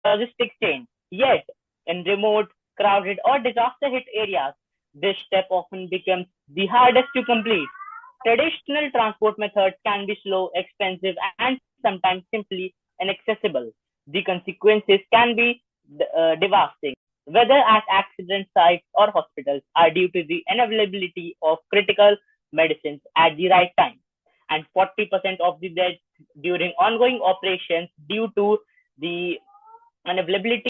logistics chain. Yet, in remote, crowded, or disaster hit areas, this step often becomes the hardest to complete. Traditional transport methods can be slow, expensive, and sometimes simply inaccessible. The consequences can be devastating, whether at accident sites or hospitals, are due to the unavailability of critical medicines at the right time. And 40% of the deaths during ongoing operations due to the unavailability.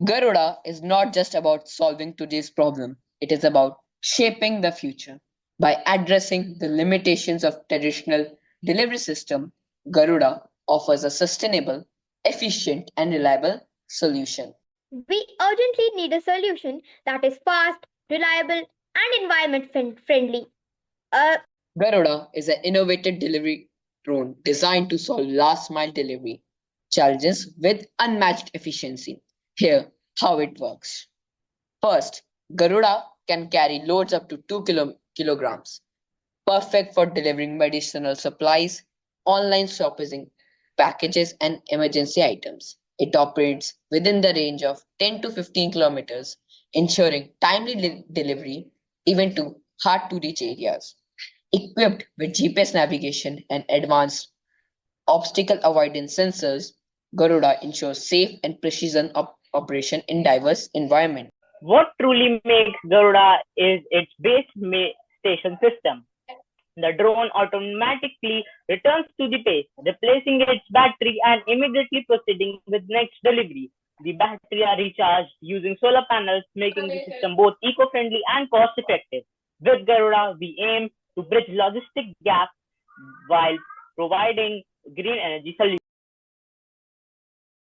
Garuda is not just about solving today's problem, it is about shaping the future. By addressing the limitations of traditional delivery system, Garuda offers a sustainable, efficient and reliable solution. We urgently need a solution that is fast, reliable, and friendly. Uh, Garuda is an innovative delivery drone designed to solve last mile delivery challenges with unmatched efficiency. Here, how it works. First, Garuda can carry loads up to 2 kilograms, perfect for delivering medicinal supplies, online shopping packages, and emergency items. It operates within the range of 10 to 15 kilometers, ensuring timely delivery even to hard to reach areas. Equipped with GPS navigation and advanced obstacle avoidance sensors, Garuda ensures safe and precision operation in diverse environments. What truly makes Garuda is its base station system. The drone automatically returns to the base, replacing its battery and immediately proceeding with next delivery. The battery are recharged using solar panels, making the system both eco-friendly and cost-effective. With Garuda, we aim to bridge logistic gaps while providing green energy solutions.